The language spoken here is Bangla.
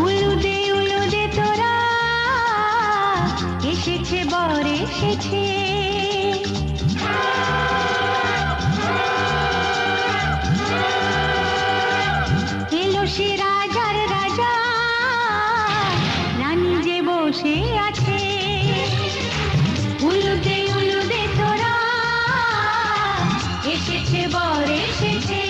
উলুদে তোরা এসেছে বর এসেছে, এলো সে রাজার রাজা, রানী যে বসে আছে। উলুদে তোরা এসেছে বর এসেছে।